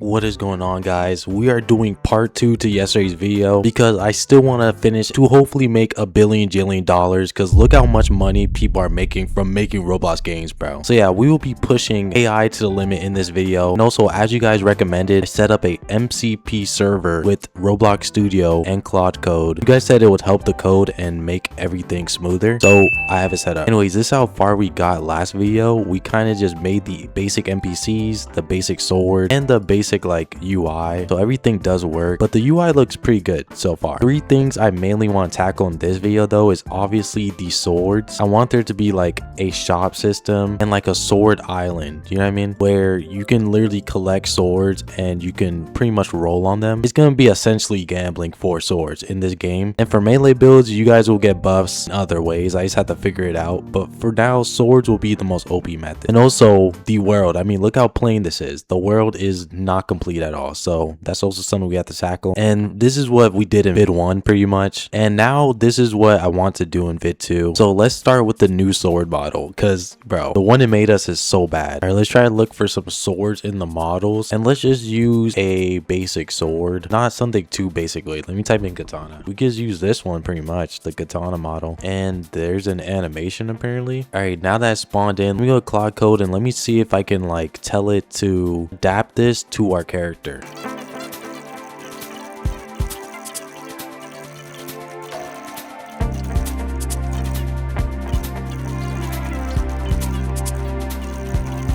What is going on, guys? We are doing part 2 to yesterday's video because I still want to finish to hopefully make $1 billion because look how much money people are making from making Roblox games, bro. So yeah, we will be pushing AI to the limit in this video. And also, as you guys recommended, I set up a MCP server with Roblox Studio and Claude Code. You guys said it would help the code and make everything smoother, so I have it set up. Anyways, this is how far we got last video. We kind of just made the basic NPCs, the basic sword, and the basic like UI, so everything does work, but the UI looks pretty good so far. 3 things I mainly want to tackle in this video though is obviously the swords. I want there to be like a shop system and like a sword island, you know what I mean, where you can literally collect swords and you can pretty much roll on them. It's gonna be essentially gambling for swords in this game, and for melee builds you guys will get buffs in other ways. I just have to figure it out, but for now swords will be the most OP method. And also the world, I mean, look how plain this is. The world is not complete at all, so that's also something we have to tackle. And this is what we did in vid 1 pretty much, and now this is what I want to do in vid 2. So let's start with the new sword model, because bro, the one it made us is so bad. All right, let's try to look for some swords in the models, and let's just use a basic sword, not something too basic. Wait, let me type in katana. We can just use this one pretty much, the katana model, and there's an animation apparently. All right, now that it's spawned in, let me go to Claude Code and let me see if I can like tell it to adapt this to our character.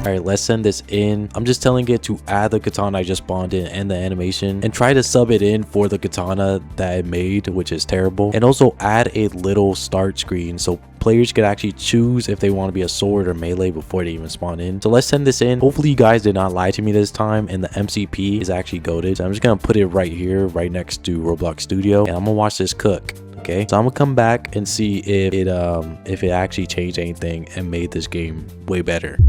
Alright, let's send this in. I'm just telling it to add the katana I just spawned in and the animation, and try to sub it in for the katana that it made, which is terrible. And also add a little start screen so players could actually choose if they want to be a sword or melee before they even spawn in. So let's send this in. Hopefully you guys did not lie to me this time and the MCP is actually goated. So I'm just gonna put it right here, right next to Roblox Studio, and I'm gonna watch this cook. Okay, so I'm gonna come back and see if it actually changed anything and made this game way better.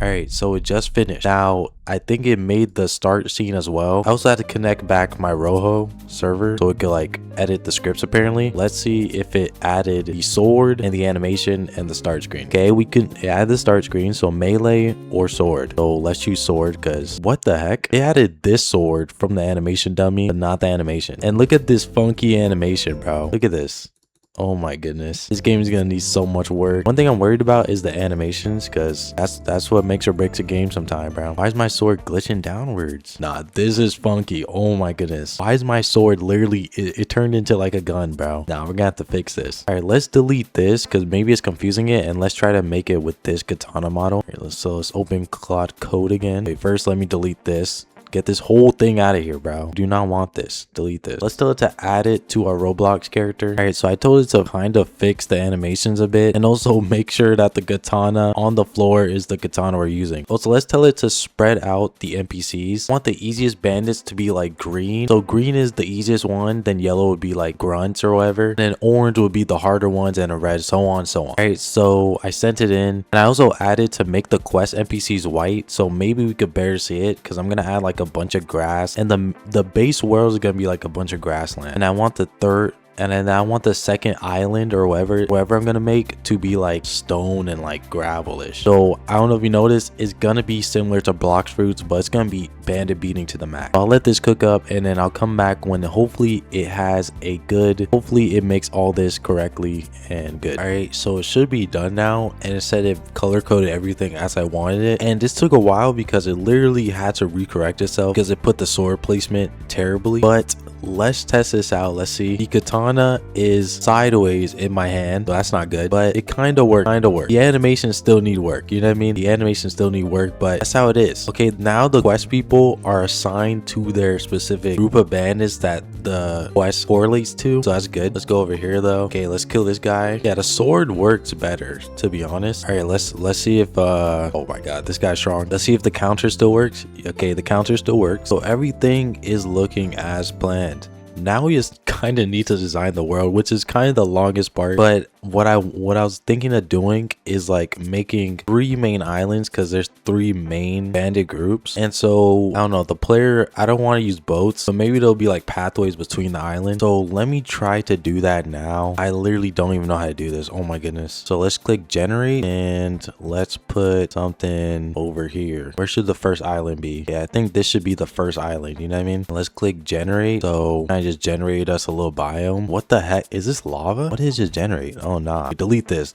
Alright, so it just finished. Now, I think it made the start scene as well. I also had to connect back my Rojo server so it could like edit the scripts apparently. Let's see if it added the sword and the animation and the start screen. Okay, we can add the start screen, so melee or sword. So let's choose sword, because what the heck? It added this sword from the animation dummy, but not the animation. And look at this funky animation, bro. Look at this. Oh my goodness, this game is gonna need so much work. One thing I'm worried about is the animations, because that's what makes or breaks a game sometime, bro. Why is my sword glitching downwards? Nah, this is funky. Oh my goodness, why is my sword literally it turned into like a gun, bro? Now we're gonna have to fix this. All right, let's delete this because maybe it's confusing it, and let's try to make it with this katana model. Right, let's open Claude Code again. Okay, first let me delete this. Get this whole thing out of here, bro. Do not want this. Delete this. Let's tell it to add it to our Roblox character. All right, so I told it to kind of fix the animations a bit and also make sure that the katana on the floor is the katana we're using. Also, let's tell it to spread out the NPCs. I want the easiest bandits to be like green. So green is the easiest one. Then yellow would be like grunts or whatever. Then orange would be the harder ones, and a red, so on, so on. All right, so I sent it in, and I also added to make the quest NPCs white. So maybe we could better see it, because I'm gonna add like a bunch of grass, and the base world is gonna be like a bunch of grassland, and I want the third, and then I want the second island or whatever I'm gonna make to be like stone and like gravelish. So I don't know if you noticed, it's gonna be similar to Blox Fruits, but it's gonna be bandit beating to the max. I'll let this cook up, and then I'll come back when hopefully it has a good, hopefully it makes all this correctly and good. All right, so it should be done now, and it said it color coded everything as I wanted it, and this took a while because it literally had to recorrect itself because it put the sword placement terribly. But let's test this out. Let's see. The katana is sideways in my hand, so that's not good, but it kind of worked. The animations still need work, you know what I mean? The animations still need work, but that's how it is. Okay, now the quest people are assigned to their specific group of bandits that the quest correlates to, so that's good. Let's go over here though. Okay, let's kill this guy. Yeah, the sword works better, to be honest. All right, let's see if oh my god, this guy's strong. Let's see if the counter still works. Okay, the counter still works, so everything is looking as planned. Now we just kind of need to design the world, which is kind of the longest part, but what I was thinking of doing is like making 3 main islands, because there's 3 main bandit groups. And so I don't know, the player, I don't want to use boats, so maybe there'll be like pathways between the islands. So let me try to do that now. I literally don't even know how to do this. Oh my goodness. So let's click generate and let's put something over here. Where should the first island be? Yeah, I think this should be the first island, you know what I mean? Let's click generate. So I just generated us a little biome. What the heck is this, lava? What is just generate? Oh nah, delete this.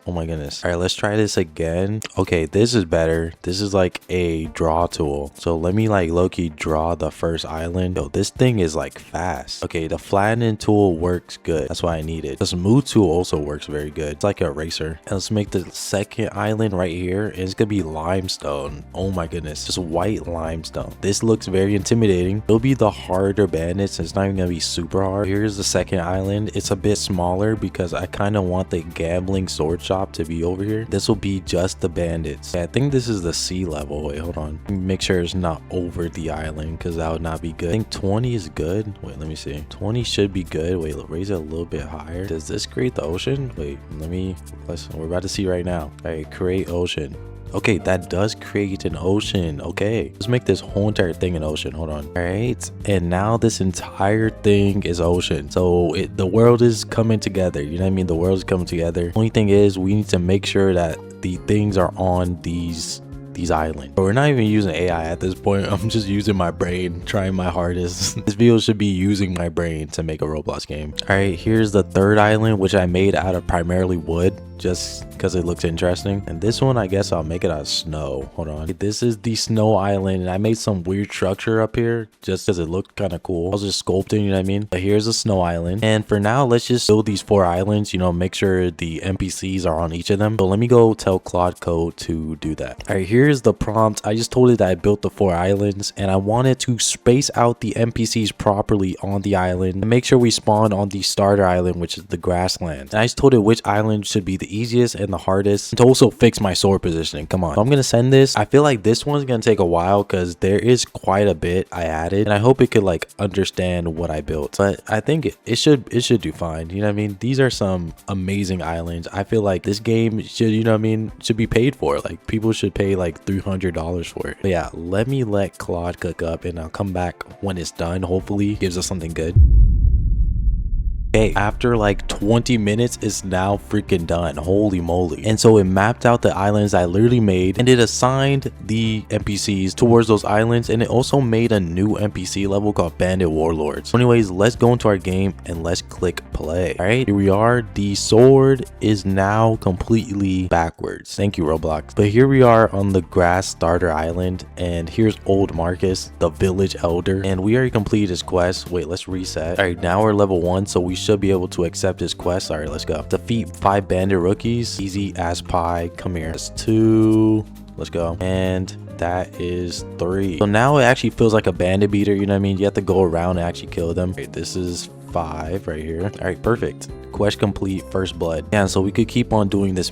Oh my goodness. All right, let's try this again. Okay, this is better. This is like a draw tool. So let me like low-key draw the first island. Yo, this thing is like fast. Okay, the flattening tool works good. That's why I need it. The smooth tool also works very good. It's like a eraser. And let's make the second island right here. And it's gonna be limestone. Oh my goodness, just white limestone. This looks very intimidating. It'll be the harder bandits. It's not even gonna be super hard. Here's the second island. It's a bit smaller because I kind of want the gambling sword shop to be over here. This will be just the bandits. Yeah, I think this is the sea level. Wait, hold on. Make sure it's not over the island, because that would not be good. I think 20 is good. Wait, let me see. 20 should be good. Wait, raise it a little bit higher. Does this create the ocean? Wait, we're about to see right now. All right, create ocean. Okay, that does create an ocean. Okay, let's make this whole entire thing an ocean. Hold on. All right, and now this entire thing is ocean. So the world is coming together. You know what I mean? The world is coming together. Only thing is, we need to make sure that the things are on these islands. But we're not even using AI at this point. I'm just using my brain, trying my hardest. This video should be using my brain to make a Roblox game. All right, here's the third island, which I made out of primarily wood, just because it looks interesting. And this one, I guess I'll make it out of snow. Hold on. This is the snow island, and I made some weird structure up here just because it looked kind of cool. I was just sculpting, you know what I mean? But here's a snow island, and for now, let's just build these 4 islands, you know, make sure the NPCs are on each of them. So let me go tell Claude Code to do that. All right, here's the prompt. I just told it that I built the 4 islands, and I wanted to space out the NPCs properly on the island and make sure we spawn on the starter island, which is the grassland. And I just told it which island should be the easiest and the hardest, and to also fix my sword positioning. Come on. So I'm gonna send this. I feel like this one's gonna take a while because there is quite a bit I added, and I hope it could like understand what I built. But I think it should do fine. You know what I mean? These are some amazing islands. I feel like this game should, you know what I mean, should be paid for. Like, people should pay like $300 for it. But yeah, let me let Claude cook up, and I'll come back when it's done. Hopefully gives us something good. Okay, after like 20 minutes, it's now freaking done. Holy moly. And so it mapped out the islands I literally made, and it assigned the NPCs towards those islands, and it also made a new NPC level called Bandit Warlords. So anyways, let's go into our game and let's click play. All right, here we are. The sword is now completely backwards. Thank you, Roblox. But here we are on the grass starter island, and here's old Marcus, the village elder, and we already completed his quest. Wait, let's reset. All right, now we're level 1, so we should be able to accept his quest. All right, let's go. Defeat 5 bandit rookies. Easy as pie. Come here. That's 2. Let's go. And that is 3. So now it actually feels like a bandit beater. You know what I mean? You have to go around and actually kill them. Okay, this is 5 right here. All right, perfect. Quest complete. First blood. Yeah, so we could keep on doing this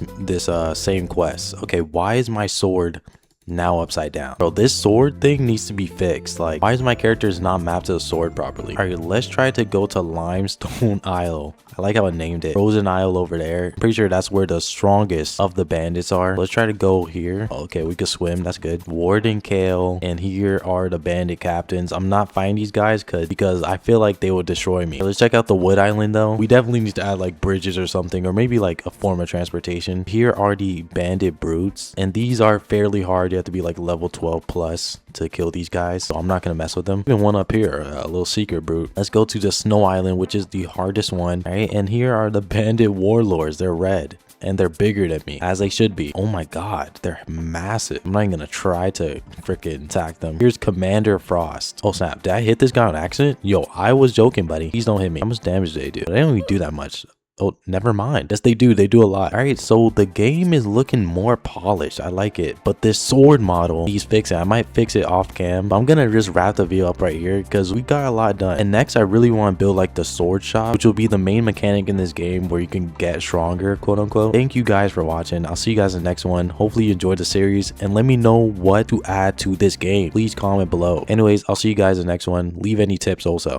same quest. Okay, why is my sword now upside down? Bro, this sword thing needs to be fixed. Like, why is my characters not mapped to the sword properly? All right, let's try to go to Limestone Isle. I like how I named it. Frozen Isle over there. I'm pretty sure that's where the strongest of the bandits are. Let's try to go here. Okay, we could swim. That's good. Warden Kale. And here are the bandit captains. I'm not fighting these guys because I feel like they will destroy me. Let's check out the wood island though. We definitely need to add like bridges or something, or maybe like a form of transportation. Here are the bandit brutes, and these are fairly hard. You have to be like level 12 plus to kill these guys, so I'm not gonna mess with them. Even one up here, a little secret brute. Let's go to the snow island, which is the hardest one. All right, and here are the bandit warlords. They're red, and they're bigger than me, as they should be. Oh my god, they're massive. I'm not even gonna try to freaking attack them. Here's Commander Frost. Oh snap, did I hit this guy on accident? Yo, I was joking, buddy. Please don't hit me. How much damage do they do? They don't even do that much. Oh, never mind. Yes, they do. They do a lot. All right, so the game is looking more polished. I like it. But this sword model needs fixing. I might fix it off cam, but I'm gonna just wrap the video up right here because we got a lot done. And next, I really want to build like the sword shop, which will be the main mechanic in this game where you can get stronger, quote unquote. Thank you guys for watching. I'll see you guys in the next one. Hopefully you enjoyed the series, and let me know what to add to this game. Please comment below. Anyways, I'll see you guys in the next one. Leave any tips also.